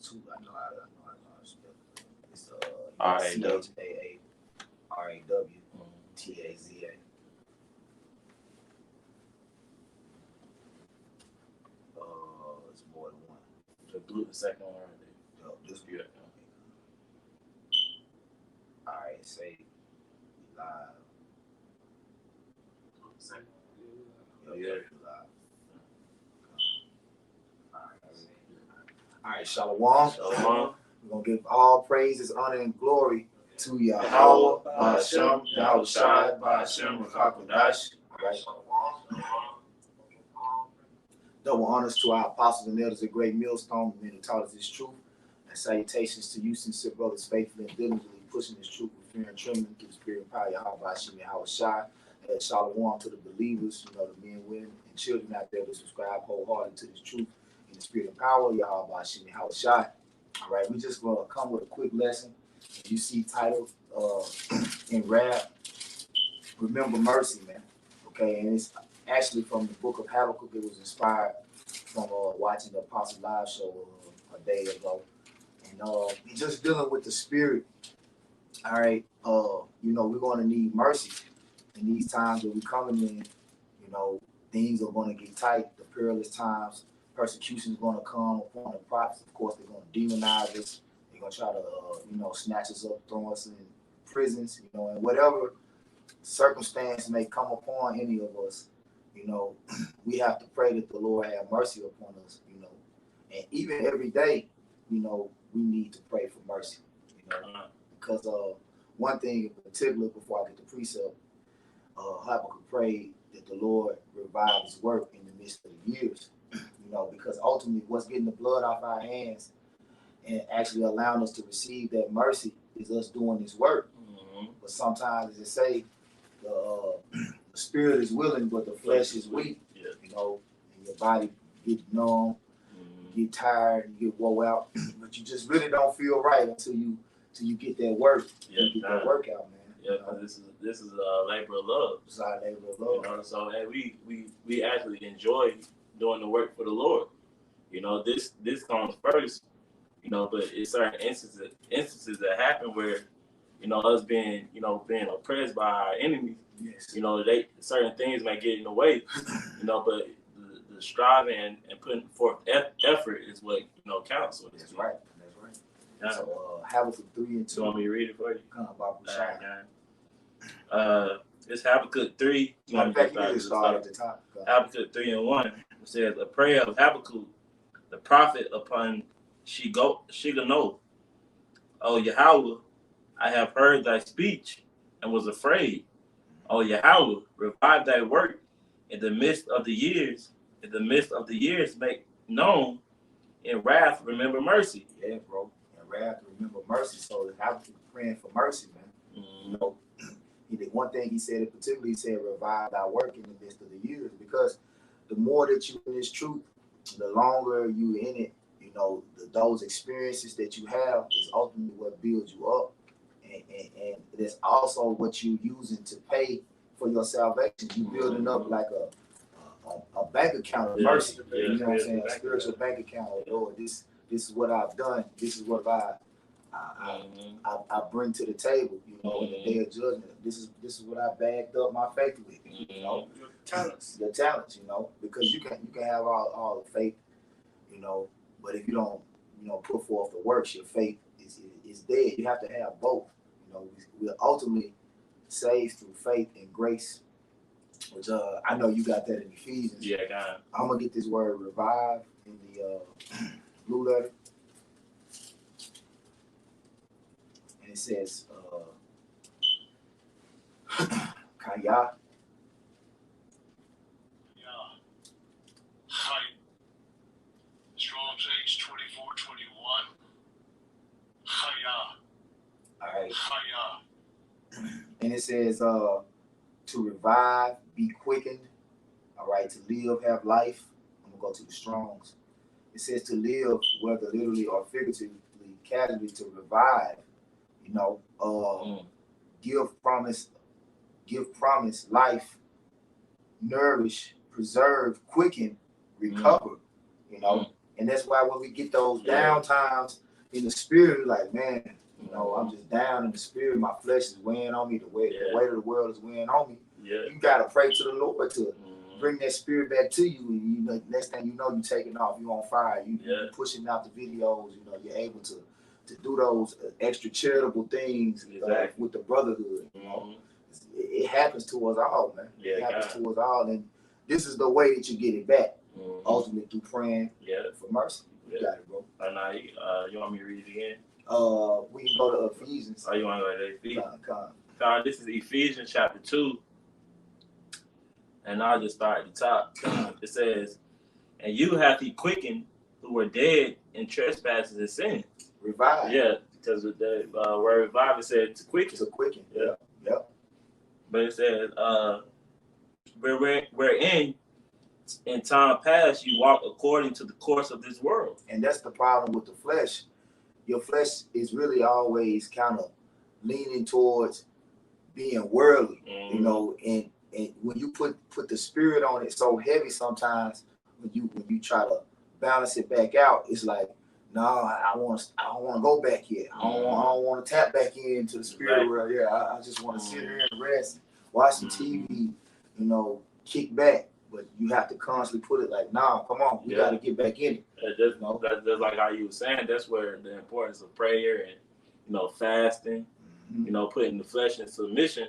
too. I know I spell it. It's R-A-W. CHAARAWTAZA. It's more than one. The second one right there. No, this Yeah. All right, say live. Second. Yeah. Live. All right, Shalom. Shalom. We're going to give all praises, honor, and glory to Yahweh, Ba'ashem, Yahushai, Ba'ashem, Rakakwadash. Right. Double honors to our apostles and elders, a great millstone, the men who taught us this truth. And salutations to you, sincere brothers, faithfully and diligently pushing this truth with fear and trembling through the spirit and power, Yahweh, Ba'ashem, Yahushai. And shalom to the believers, the men, women, and children out there who subscribe wholeheartedly to this truth in the spirit and power, Yahweh, Ba'ashem, Yahushai. All right, we just going to come with a quick lesson. You see titled in rap, Remember Mercy, man. Okay, and it's actually from the book of Habakkuk. It was inspired from watching the Apostle Live show a day ago. And we're just dealing with the spirit. All right, we're going to need mercy in these times that we're coming in. Things are going to get tight, the perilous times. Persecution is going to come upon the prophets. Of course, they're going to demonize us. They're going to try to, snatch us up, throw us in prisons, and whatever circumstance may come upon any of us, we have to pray that the Lord have mercy upon us, And even every day, we need to pray for mercy, Because one thing in particular, before I get to precept, Habakkuk prayed that the Lord revive his work in the midst of the years. Because ultimately what's getting the blood off our hands and actually allowing us to receive that mercy is us doing this work. Mm-hmm. But sometimes, as they say, the spirit is willing, but the flesh is weak. Yeah. And your body get numb, get tired, you get wore out, but you just really don't feel right until you get that work. Yeah, you get that work out, man. Yeah, because this is a labor of love. It's our labor of love. So and we actually enjoy doing the work for the Lord. This comes first, but it's certain instances that happen where, us being oppressed by our enemies, yes. Certain things may get in the way, but the striving and putting forth effort is what, counts. That's right. Yeah. So Habakkuk 3:2. You want me to read it for you? Come on, It's Habakkuk 3. Habakkuk 3:1. It says, a prayer of Habakkuk, the prophet upon Shiganoth. O Yahweh, I have heard thy speech and was afraid. O Yahweh, revive thy work in the midst of the years. In the midst of the years, make known. In wrath, remember mercy. Yeah, bro. In wrath, remember mercy. So Habakkuk praying for mercy, man. Mm-hmm. One thing he said, particularly, he said, revive thy work in the midst of the years, because the more that you in this truth, the longer you in it, those experiences that you have is ultimately what builds you up. And it's also what you're using to pay for your salvation. You're building up like a bank account of mercy. You know what I'm saying? A spiritual bank account. Lord, this is what I've done. This is what I bring to the table, in the day of judgment. This is what I bagged up my faith with, Your talents, because you can have all the faith, but if you don't, put forth the works, your faith is dead. You have to have both. We're ultimately saved through faith and grace, which I know you got that in Ephesians. Yeah, I got it. I'm gonna get this word revive in the blue letter. And it says, Kaya. Height. Strong's H 2421. Kaya. All right. Kaya. And it says, to revive, be quickened. All right. To live, have life. I'm gonna go to the Strongs. It says to live, whether literally or figuratively, casually, to revive. Give promise, life, nourish, preserve, quicken, recover, And that's why when we get those down times in the spirit, like, man, you know, I'm just down in the spirit. My flesh is weighing on me. The weight of the world is weighing on me. Yeah. You got to pray to the Lord to bring that spirit back to you. And you know, next thing you know, you're taking off. You're on fire. You're pushing out the videos. You know, you're able to do those extra charitable things with the brotherhood. You know, it happens to us all, man. It happens to us all, and this is the way that you get it back. Ultimately through praying for mercy. You got it, bro. Now, you want me to read it again? We can go to Ephesians. Oh, you want to go to Ephesians? This is Ephesians chapter 2. And I'll just start at the top. It says, and you hath he quickened who were dead in trespasses and sin. Revive. Yeah, because of the word revive, it said to quicken. To quicken. Yeah. Yep. But it says, wherein in time past you walk according to the course of this world. And that's the problem with the flesh. Your flesh is really always kind of leaning towards being worldly, you know, and when you put the spirit on it so heavy sometimes, when you try to balance it back out, it's like, no, I don't want to go back yet. I don't want to tap back into the spirit world. Yeah, I just want to sit here and rest, watch some TV, you know, kick back. But you have to constantly put it like, nah, come on, we got to get back in it. That's like how you were saying. That's where the importance of prayer and, you know, fasting, you know, putting the flesh in submission,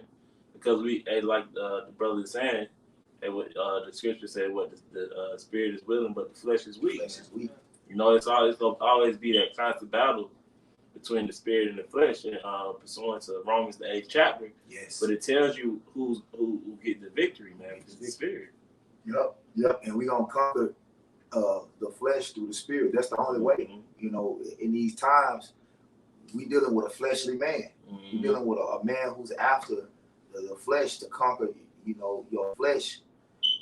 because like the brother is saying, what the scripture said, what the spirit is willing, but the flesh is weak. You know, it's going to always be that constant battle between the spirit and the flesh, and pursuant to Romans the 8th chapter. Yes. But it tells you who get the victory, man. It's the spirit. Yep. And we're going to conquer the flesh through the spirit. That's the only way. You know, in these times, we dealing with a fleshly man. We're dealing with a man who's after the flesh to conquer, you know, your flesh.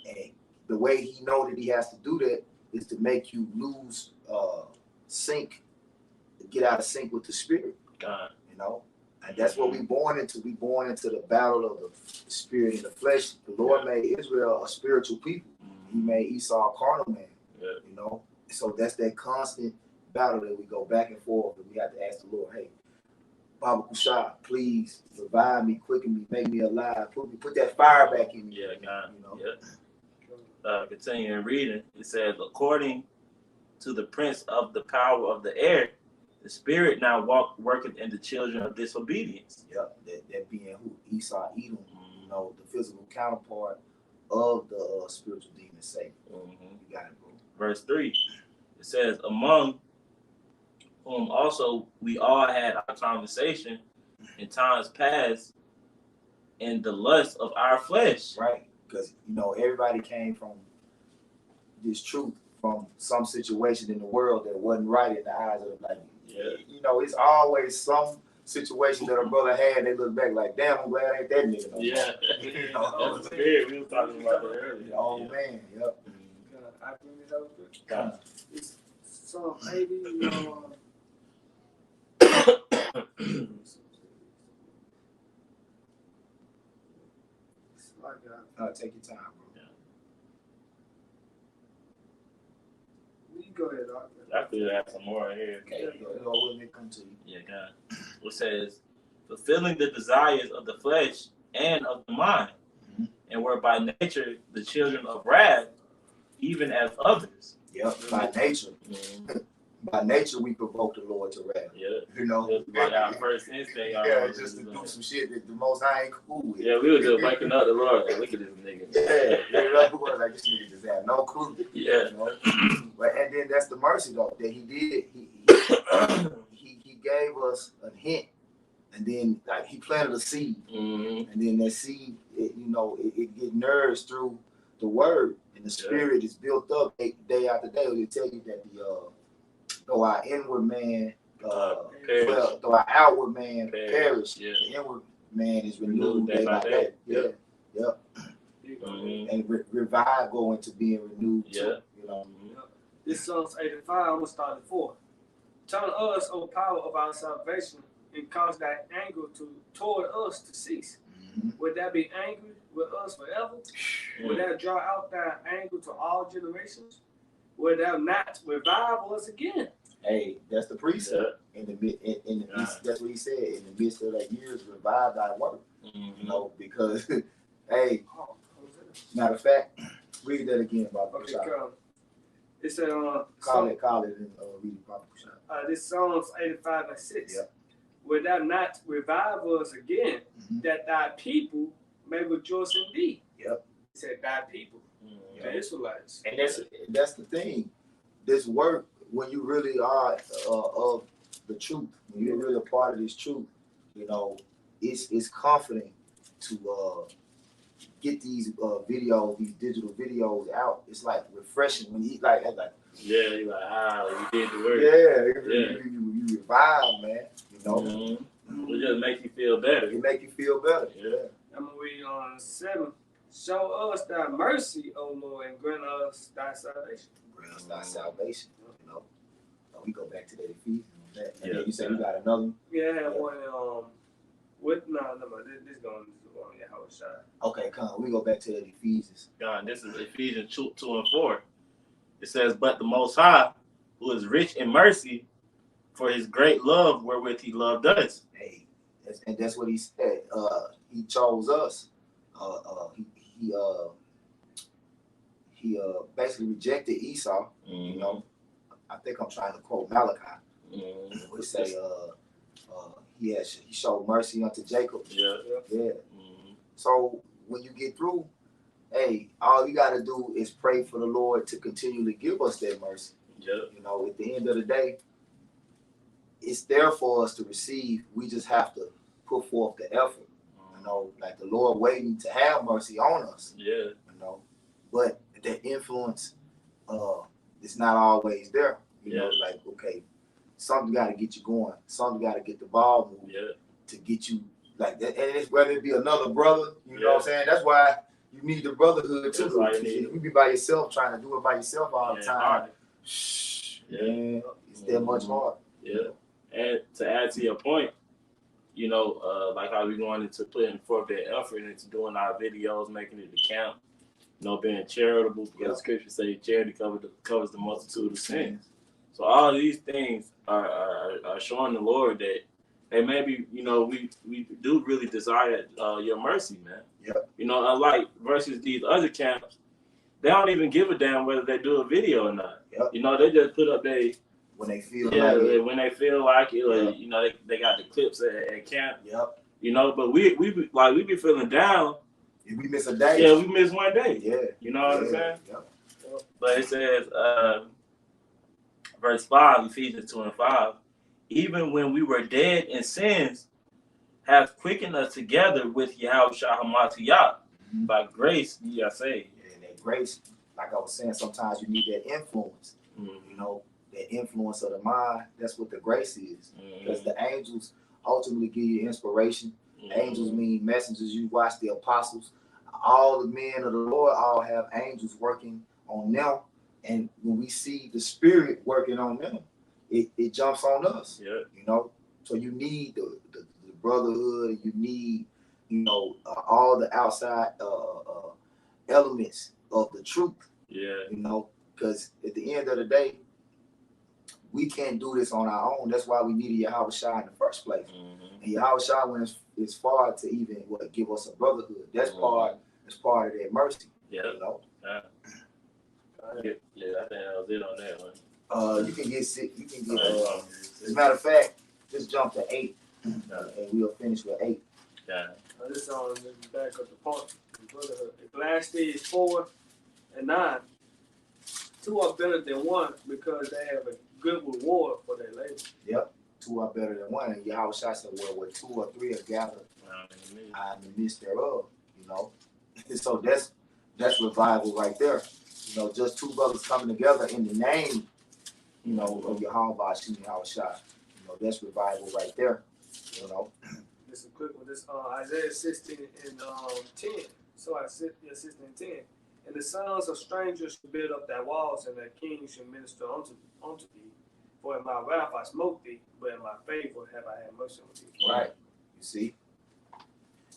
And the way he know that he has to do that is to make you lose sync, get out of sync with the spirit. You know? And that's what we born into. We born into the battle of the spirit and the flesh. The Lord made Israel a spiritual people. He made Esau a carnal man. You know, so that's that constant battle that we go back and forth. And we have to ask the Lord, hey, Baba Kushah, please revive me, quicken me, make me alive. Put that fire back in me. Yeah, God. You know? Continuing reading, it says, according to the prince of the power of the air, the spirit now worketh in the children of disobedience. Yep, that being who? Esau, Edom, you know, the physical counterpart of the spiritual demon Satan. You got it, bro. Verse 3, it says, among whom also we all had our conversation in times past in the lust of our flesh. Right, because, you know, everybody came from this truth, from some situation in the world that wasn't right in the eyes of, like, you know, it's always some situation that a brother had, they look back like, damn, I'm glad I ain't that nigga. No You know? That's the spirit. We were talking about that earlier. Oh, man, yep. I bring it over. It's Psalm 80, Take your time, bro. You go ahead, Doctor. I could have some more here. Okay, when it come to you. Yeah, God. It says, fulfilling the desires of the flesh and of the mind, and were by nature the children of wrath, even as others. Yep, by nature. By nature, we provoke the Lord to wrath. Yeah. You know? Just by our first instinct. Just to do some shit that the Most High ain't cool with. Yeah, we were just waking up the Lord. Like, look at this nigga. Like, this nigga just have no clue. Yeah. You know? And then that's the mercy, though, that he did. He gave us a hint. And then, like, he planted a seed. And then that seed, it get nourished through the word. And the spirit is built up day after day. They tell you that though our inward man, though our outward man perish, the inward man is renewed day by day. And revive go into being renewed too. You know. This Psalms 85, I'm going to start at 4. Turn us, O power of our salvation, and cause thy anger toward us to cease. Would that be angry with us forever? Would that draw out thy anger to all generations? Wilt thou not revive us again? Hey, that's the precept. In the midst, that's what he said. In the midst of that years, revive thy work. Mm-hmm. You know, because hey, Oh, matter of fact, read that again, Baba okay, Kushai. come. It said, Call it, and read it, Baba Kushai. this Psalms 85 and 6. Yep. Wilt thou not revive us again, Mhm. that thy people may rejoice in thee? Yep. He said, thy people, Mm-hmm. the Israelites. And that's the thing. This work, when you really are of the truth, when you're really a part of this truth, you know, it's comforting to get these videos, these digital videos out. It's like refreshing when you like Yeah, you're like, you did the work. you revive, man. You know, Mm-hmm. It just makes you feel better. it make you feel better. Yeah. I'm going to read on 7. Show us thy mercy, O Lord, and grant us thy salvation. Grant us thy salvation. You know, we go back to that Ephesians. That. And Yeah. then you say you got another one. Yeah, I have one. This going to one. Yeah, how it's shot. Okay, come on. We go back to that Ephesians. God, this is Ephesians 2 and 4. It says, but the Most High, who is rich in mercy, for his great love wherewith he loved us. Hey, that's what he said. He chose us. He basically rejected Esau. Mm-hmm. You know, I think I'm trying to quote Malachi. Mm-hmm. We say he showed mercy unto Jacob. Yeah. Yeah. Mm-hmm. So when you get through, hey, all you got to do is pray for the Lord to continually give us that mercy. Yeah. You know, at the end of the day, it's there for us to receive. We just have to put forth the effort. You know, like the Lord waiting to have mercy on us. Yeah. You know, but that influence is not always there. You know, like, okay, something got to get you going. Something got to get the ball moving to get you like that. And it's whether it be another brother, you know what I'm saying? That's why you need the brotherhood too. You be by yourself trying to do it by yourself all the time. Man, it's that much harder. Yeah. And to add to your point, you know, like how we going into putting forth that effort into doing our videos, making it to count, you know, being charitable, because the scripture says charity covers the multitude of sins. So all of these things are showing the Lord that, hey, maybe, you know, we do really desire your mercy, man. Yep. You know, unlike versus these other camps, they don't even give a damn whether they do a video or not. Yep. You know, they just put up when they feel like it. When they feel like it, or, you know, they got the clips at camp. Yep. You know, but we be feeling down. If we miss a day. Yeah, we miss one day. Yeah. You know what I'm saying? Yep. But it says, verse 5, Ephesians 2 and 5, even when we were dead in sins, hath quickened us together with Yahushua HaMashiach. By grace ye are saved. Yeah, and that grace, like I was saying, sometimes you need that influence. Mm-hmm. You know, that influence of the mind. That's what the grace is. Because the angels ultimately give you inspiration. Mm-hmm. Angels mean messengers. You watch the apostles. All the men of the Lord all have angels working on them. And when we see the Spirit working on them, it jumps on us. Yeah. You know, so you need the brotherhood. You need, you know, all the outside elements of the truth. Yeah. You know, because at the end of the day, we can't do this on our own. That's why we needed Yahushua in the first place. Mm-hmm. And Yahushua went as far to even give us a brotherhood. That's part of that mercy. Yeah. You know? Yeah, I think that was it on that one. You can get sick. You can get. As a matter of fact, just jump to 8, and we'll finish with 8. Yeah. This is on the back of the point. Ecclesiastes 4 and 9. 2 are better than 1 because they have a good reward for their labor. Yep. 2 are better than 1. And Yahushua said, well, where 2 or 3 are gathered in the midst thereof. You know. So that's revival right there. You know, just 2 brothers coming together in the name, you know, of Yahweh Shem Yahushua. You know, that's revival right there. You know. This is quick with this Isaiah 16 and 10. So I said 16 and 10. And the sons of strangers shall build up thy walls, and thy kings shall minister unto thee. For in my wrath I smote thee, but in my favor have I had mercy on thee. Right. You see?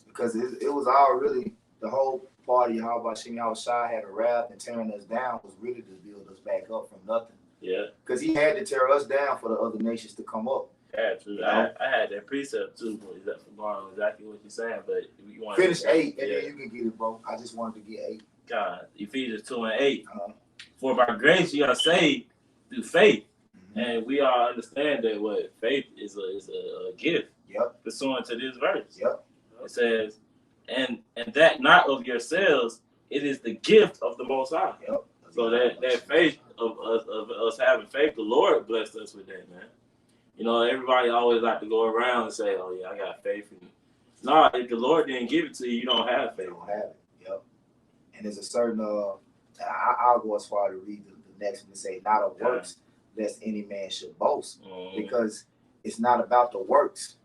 Because it was all really the whole party of Yahweh Shem Shai had a wrath and tearing us down was really to build us back up from nothing. Yeah. Because he had to tear us down for the other nations to come up. Yeah, true. You I know? had that precept too, but is that for borrowing exactly what you're saying? But if you want Finish 8, and yeah. then you can get it, bro. I just wanted to get 8. God, Ephesians 2:8. Uh-huh. For by grace you are saved through faith. Mm-hmm. And we all understand that what faith is a gift. Yep. Pursuant to this verse. Yep. It says, and that not of yourselves, it is the gift of the Most High. Yep. So that faith of us having faith, the Lord blessed us with that, man. You know, everybody always like to go around and say, "Oh yeah, I got faith in you." No, if the Lord didn't give it to you, you don't have They faith. don't have it. Yep. And there's a certain I'll go as far to read the next one and say, not of works, lest any man should boast. Because it's not about the works,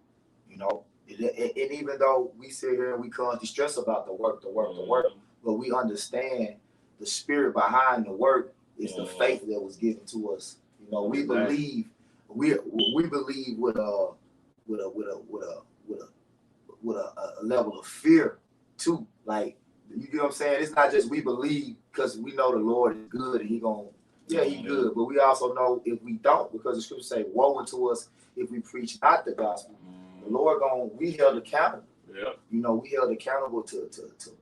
you know. And even though we sit here and we constantly stress about the work, but we understand the spirit behind the work is the faith that was given to us. You know, we believe we believe with a level of fear too. Like, you get what I'm saying? It's not just we believe because we know the Lord is good and he good, but we also know if we don't, because the scriptures say, woe unto us if we preach not the gospel. The Lord we held accountable. Yeah. You know, we held accountable to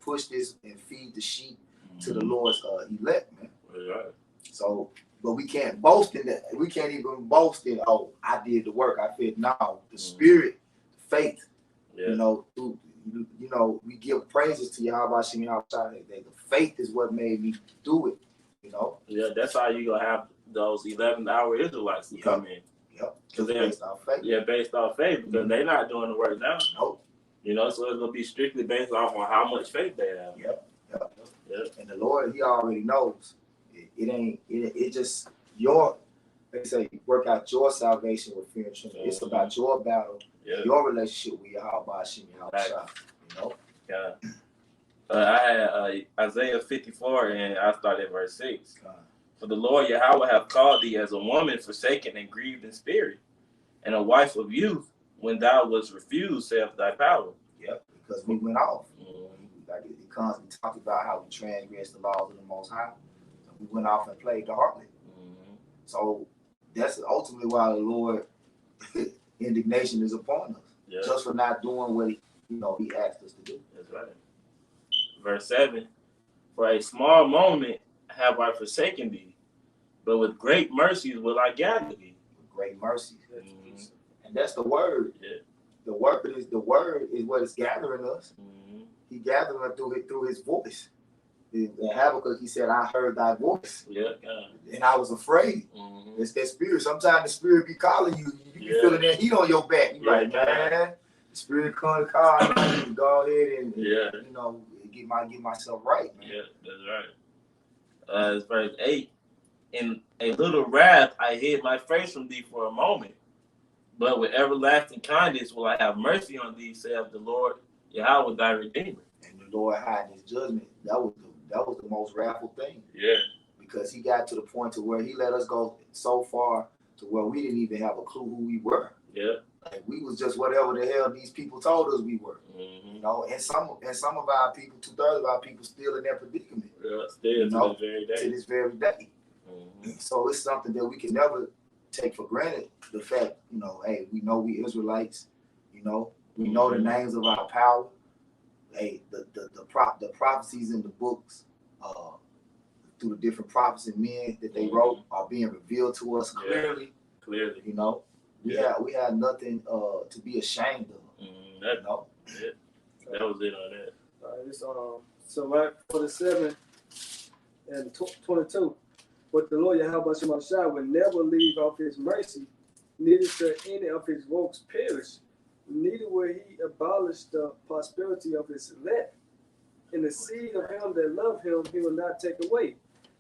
push this and feed the sheep to the Lord's elect, man. Right. So, but we can't boast in that. We can't even boast in, oh, I did the work. I feel no, the spirit, faith. Yeah. You know, we give praises to Yahweh Shem Yahweh. The faith is what made me do it. You know. Yeah, that's how you gonna have those 11th-hour Israelites to come in. Yep. Because they're based off faith. Yeah, based off faith, because they're not doing the work now. Nope. You know, so it's gonna be strictly based off on how much faith they have. Yep. Yep. And the Lord, he already knows. It just they say, work out your salvation with fear and trembling. It's about your battle, your relationship with Yahweh Shem Yahweh. You know? Yeah. I had Isaiah 54, and I started at verse 6. For the Lord Yahweh hath called thee as a woman forsaken and grieved in spirit, and a wife of youth, when thou wast refused, saith thy power. Yep, because we went off. Like it constantly talked about how we transgressed the laws of the Most High. We went off and played the harlot. So that's ultimately why the Lord indignation is upon us, just for not doing what he asked us to do. That's right. Verse 7, for a small moment have I forsaken thee, but with great mercies will I gather thee. With great mercies. And that's the word. Yeah. The word is what is gathering us. He gathered us through his voice. In Habakkuk, he said, I heard thy voice. Yeah. And I was afraid. It's that spirit. Sometimes the spirit be calling you. You be feeling that heat on your back. You're like, man, the spirit come to call you. Go ahead and get myself right, man. Yeah, that's right. It's verse 8. In a little wrath I hid my face from thee for a moment, but with everlasting kindness will I have mercy on thee, saith the Lord Yahweh thy Redeemer. And the Lord hiding his judgment. That was the most wrathful thing. Yeah. Because he got to the point to where he let us go so far to where we didn't even have a clue who we were. Yeah. Like we was just whatever the hell these people told us we were. You know, and some of our people, 2/3 of our people still in that predicament. Yeah, still to this very day. To this very day. So it's something that we can never take for granted. The fact, hey, we know we Israelites, we know the names of our power. Hey, the prophecies in the books, through the different prophets and men that they wrote are being revealed to us clearly. Clearly. We had nothing to be ashamed of. That was it on that. So right 47 and 22. But the Lord Yahweh Shem Shai will never leave off his mercy, neither shall any of his works perish, neither will he abolish the prosperity of his elect. And the seed of him that love him he will not take away.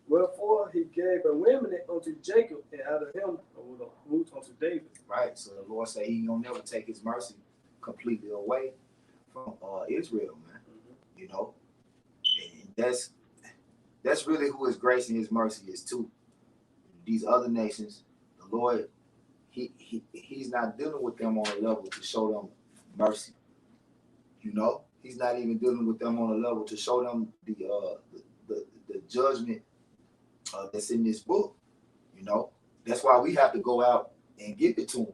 Wherefore he gave a remnant unto Jacob, and out of him a root unto David. Right. So the Lord said he gonna never take his mercy completely away from Israel, man. And that's really who his grace and his mercy is too. These other nations, the Lord, he's not dealing with them on a level to show them mercy. He's not even dealing with them on a level to show them the judgment that's in this book. You know, that's why we have to go out and give it to them,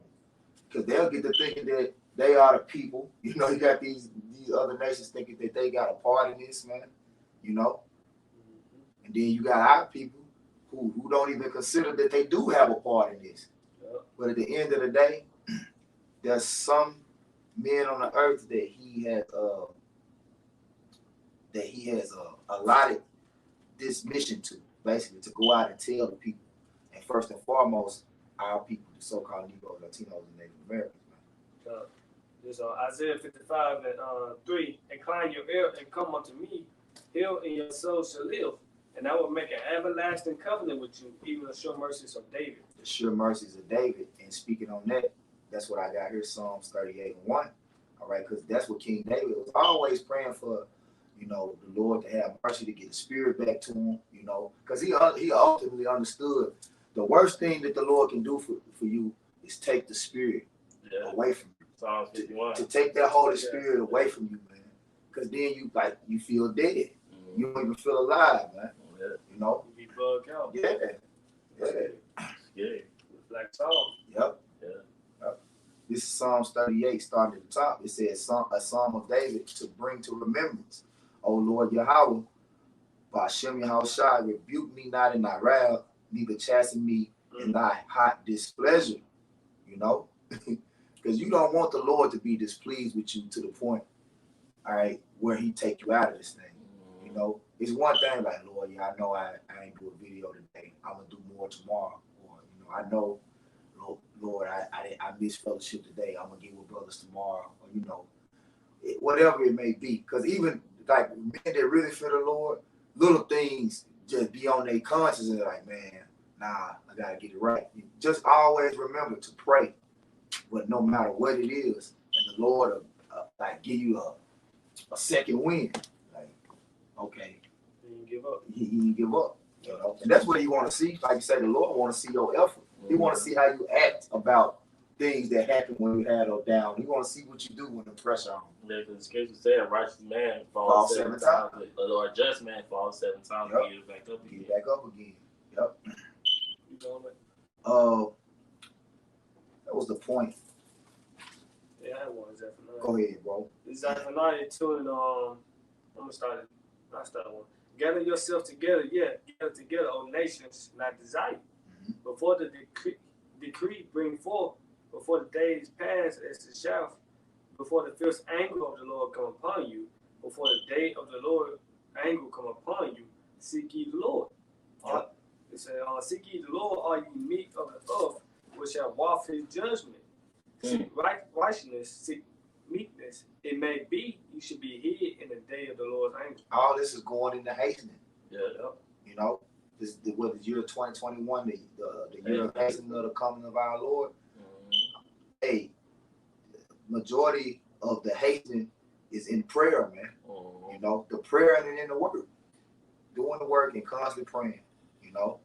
because they'll get to thinking that they are the people. You know, you got these other nations thinking that they got a part in this, man. You know, and then you got our people who don't even consider that they do have a part in this. Yep. But at the end of the day, there's some men on the earth that he has allotted this mission to, basically, to go out and tell the people, and first and foremost, our people, the so-called Negroes, Latinos, and Native Americans, man. This Isaiah 55 and 3. Incline your ear and come unto me, heal, and your soul shall live. And I will make an everlasting covenant with you, even the sure mercies of David. The sure mercies of David. And speaking on that, that's what I got here, Psalms 38 and 1. All right, because that's what King David was always praying for, you know, the Lord to have mercy, to get the spirit back to him, you know, because he ultimately understood the worst thing that the Lord can do for you is take the spirit away from you. Psalms 51. To take that Holy Spirit away from you, man. Because then you feel dead. You don't even feel alive, man. Yeah. You know? You be bugged out. Yeah. Like Saul. Yep. This is Psalms 38, starting at the top. It says, a psalm of David to bring to remembrance. O Lord Yahweh, Ba'ashem Yahushai, rebuke me not in thy wrath, neither chasten me in thy hot displeasure. You know? Because you don't want the Lord to be displeased with you to the point, all right, where he take you out of this thing. You know, it's one thing like, Lord, yeah, I know I ain't do a video today. I'm going to do more tomorrow. Or, you know, I know, Lord, I missed fellowship today. I'm going to get with brothers tomorrow. Or, you know, whatever it may be. Because even like men that really feel the Lord, little things just be on their conscience and they're like, man, nah, I got to get it right. You just always remember to pray. But no matter what it is, and the Lord will like give you a second wind. Like, okay, You didn't give up. he didn't give up. You know, and that's what he want to see. Like you say, the Lord want to see your effort. He want to see how you act about things that happen when you had or down. He want to see what you do when the pressure on. Yeah, because the scripture said, a righteous man falls 7 times, or a just man falls 7 times, and get back up again. Get back up again. Yep. You know it. That was the point. Yeah, I had one, Zephaniah. Go ahead, bro. Zephaniah 2 and I'm gonna start it. I started one. Gather yourself together, gather together, O nations, not desire. Before the decree bring forth, before the days pass as the shaft, before the fierce anger of the Lord come upon you, before the day of the Lord anger come upon you, seek ye the Lord. It said, seek ye the Lord, all ye meek of the earth, which shall walk his judgment. Seek righteousness, seek meekness. It may be you should be hid in the day of the Lord's anger. All this is going into hastening. Yeah. You know, this the year 2021, the year of hastening of the coming of our Lord. Hey, majority of the hastening is in prayer, man. You know, the prayer and in the work, doing the work and constantly praying. You know,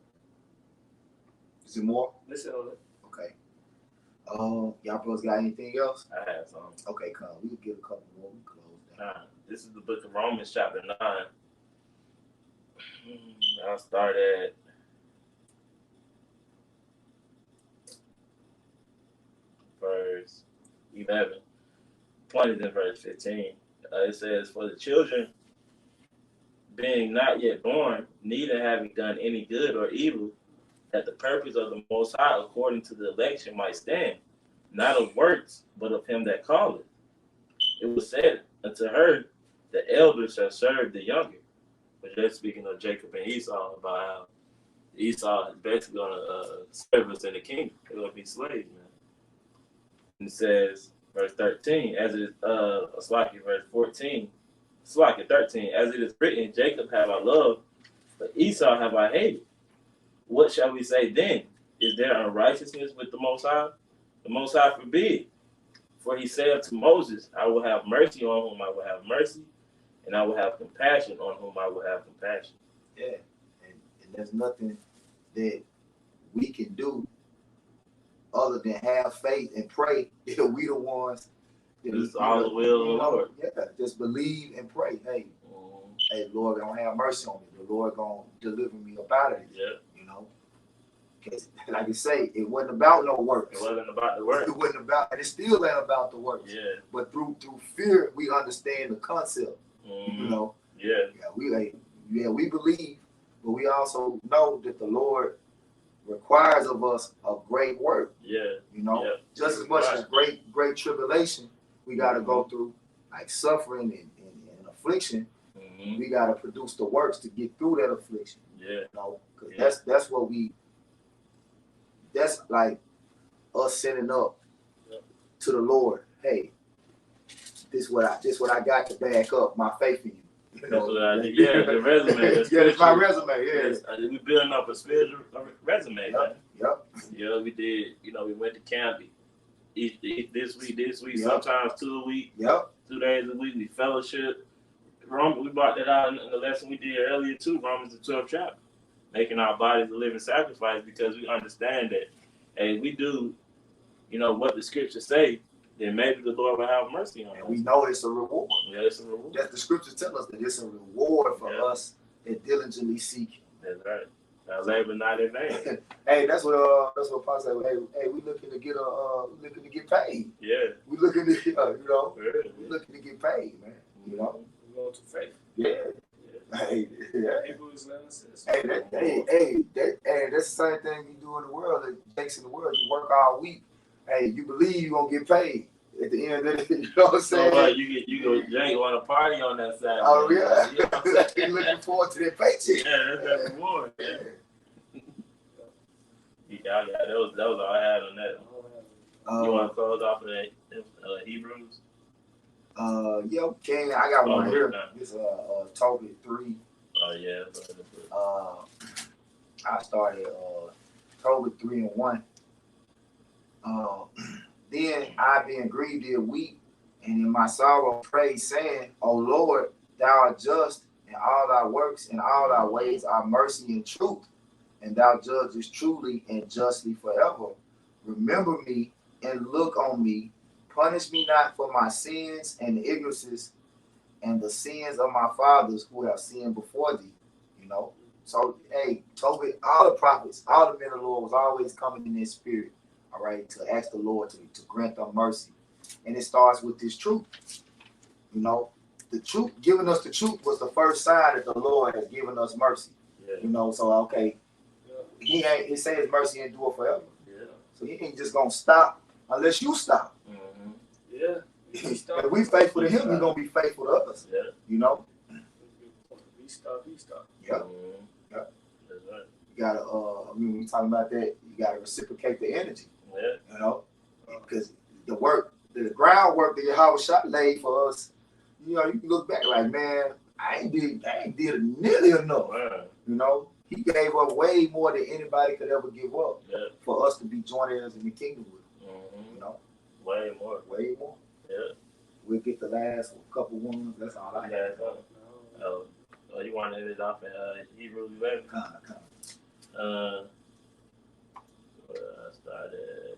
is it more? Listen on it. Okay. Y'all brothers got anything else? I have some. Okay, come on. We can get a couple more. We close down. This is the book of Romans, chapter 9. I'll start at verse 11. Point is in verse 15. It says, for the children being not yet born, neither having done any good or evil, that the purpose of the Most High according to the election might stand, not of works, but of him that calleth. It was said unto her, the elder shall serve the younger. But that's speaking of Jacob and Esau, about how Esau is basically going to serve us in the kingdom. They're going to be slaves, man. And it says, verse 13, as it is, verse 14, 13, as it is written, Jacob have I loved, but Esau have I hated. What shall we say then? Is there unrighteousness with the Most High? The Most High forbid. For he said to Moses, I will have mercy on whom I will have mercy, and I will have compassion on whom I will have compassion. Yeah, and there's nothing that we can do other than have faith and pray that we the ones It's all the will of the Lord. Yeah, just believe and pray. Hey, hey, Lord, gonna have mercy on me. The Lord gonna deliver me up out of this. Yeah. You know, because like you say, it wasn't about no works. It wasn't about the work. It wasn't about, and it still ain't about the works. Yeah. But through fear, we understand the concept. You know. Yeah. We believe, but we also know that the Lord requires of us a great work. Yeah. You know, Yeah. just as much as great tribulation we got to go through, like suffering and affliction. We got to produce the works to get through that affliction. Yeah. You know, because that's what that's like us setting up to the Lord. Hey, this what I got to back up my faith in you. You know, the resume. It's my resume. Yeah, we building up a spiritual resume, man. Yep. Yeah, we did. You know, we went to camp this week, Yep. sometimes 2 a week. Yep. 2 days a week. We fellowship. We brought that out in the lesson we did earlier too. Romans the 12th chapter, making our bodies a living sacrifice, because we understand that, hey, we do, you know, what the scriptures say, then maybe the Lord will have mercy on us. And we know it's a reward. Yeah, it's a reward. That the scriptures tell us that it's a reward for us that diligently seek Him. That's right. Our labor not in vain. Hey, that's what Paul said. Hey, we looking to get paid. Yeah. We looking to we Yeah. looking to get paid, man. You know. We go to faith. Yeah. Hey, yeah. Hebrews 11 says. Hey, that's the same thing you do in the world. That takes in the world. You work all week. Hey, you believe you're gonna get paid at the end of the, you know what I'm saying? So you go drink, want to party on that side. Oh man. yeah. You know what I'm saying? You're looking forward to that paycheck. Yeah, that's that reward. Yeah. That was all I had on that. You want to close off of that Hebrews? Yeah, we can. I got one here. No. It's Tobit 3. Oh yeah. I started Tobit 3 and 1. Then I, being grieved, did weep, and in my sorrow prayed, saying, O Lord, thou art just, and all thy works and all thy ways are mercy and truth, and thou judgest truly and justly forever. Remember me and look on me. Punish me not for my sins and ignorances and the sins of my fathers who have sinned before thee. You know? So, hey, Tobit, all the prophets, all the men of the Lord was always coming in their spirit, all right, to ask the Lord to grant them mercy. And it starts with this truth. You know, the truth, giving us the truth was the first sign that the Lord has given us mercy. Yeah. You know, so, okay, it says mercy endure forever. Yeah. So he ain't just going to stop unless you stop. Mm-hmm. Yeah. If we faithful to him, he's going to be faithful to us. Yeah. You know? We stop. Yeah. Mm-hmm. Yeah. That's right. You got to, when we talking about that, you got to reciprocate the energy. Yeah. You know? Because the groundwork that Yahweh Shah laid for us, you know, you can look back like, man, I ain't did nearly enough. Wow. You know? He gave up way more than anybody could ever give up for us to be joint heirs in the kingdom with him. Mm-hmm. You know? Way more. Way more. Yeah. We'll get the last couple ones. That's all I have. Oh, you wanted it off in Hebrews 11? I started.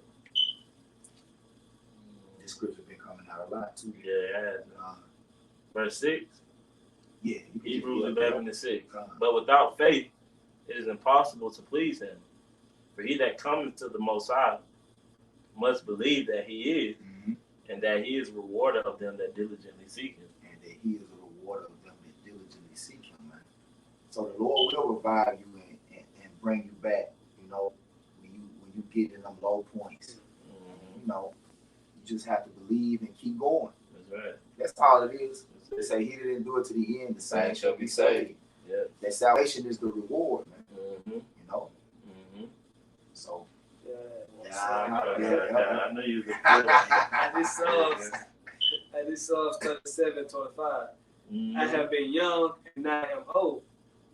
This scripture been coming out a lot too. Yeah, it has. Verse 6. Yeah. Hebrews 11 and 6. But without faith, it is impossible to please him. For he that cometh to the Most High must believe that he is, and that he is a rewarder of them that diligently seek him. And that he is a rewarder of them that diligently seek him, man. So the Lord will revive you and bring you back, you know, when you get in them low points. Mm-hmm. You know, you just have to believe and keep going. That's right. That's all it is. They say he didn't do it to the end, the same shall be saved. Yeah. That salvation is the reward, man. Mm-hmm. You know? Mm-hmm. So I knew you was And this Psalms 37:25. Mm-hmm. I have been young and now I am old,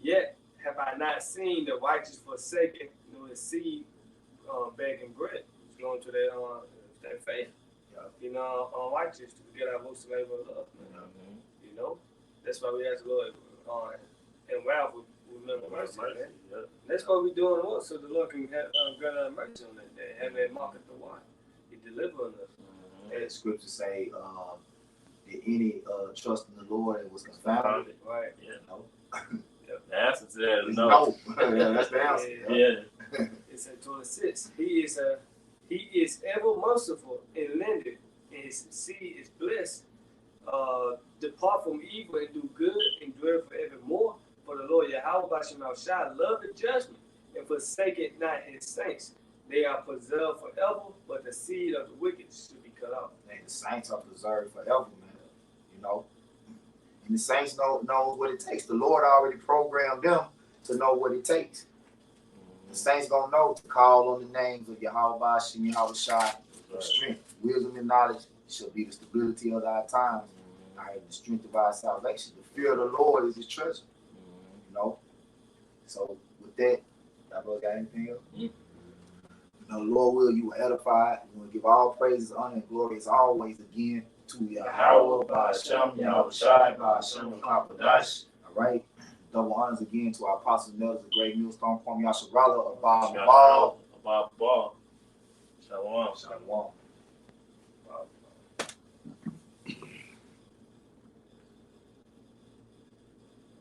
yet have I not seen the righteous forsaken, nor his seed begging bread. It's going to that faith. You know, righteous to get our most labor of love. Mm-hmm. You know, that's why we ask the Lord and Ralph will remember mercy. Man. Yeah. That's what we're doing, so the Lord can have grant our mercy on that day, have that mark at the wine. He delivering us. Mm-hmm. And The scriptures say, did any trust in the Lord and was confounded? Right. Yeah. No. The answer to that is It's no. no. Yeah, that's the answer. Yeah. It's at 26. He is ever merciful and lending, and his seed is blessed. Depart from evil and do good and dwell forevermore. For the Lord Yahweh Bashim Shai love the judgment and forsake it not his saints. They are preserved forever, but the seed of the wicked should be cut off. And the saints are preserved forever, man. You know? And the saints know what it takes. The Lord already programmed them to know what it takes. The saints gonna know to call on the names of Yahweh Bashim Yahweh Shai for strength, wisdom, and knowledge shall be the stability of our times. The strength of our salvation. The fear of the Lord is his treasure. You know? So with that, y'all both got anything else? You know, Lord will you will edify. You want to give all praises, honor, and glory as always again to Yahweh Ba'Shem, Yahweh Shai, Ba'Shem, Kapadash. All right. Double honors again to our apostles and elders of Great Millstone, Kwame Yasharala, Abba Ball. Abba Ball. Shalom. Shalom.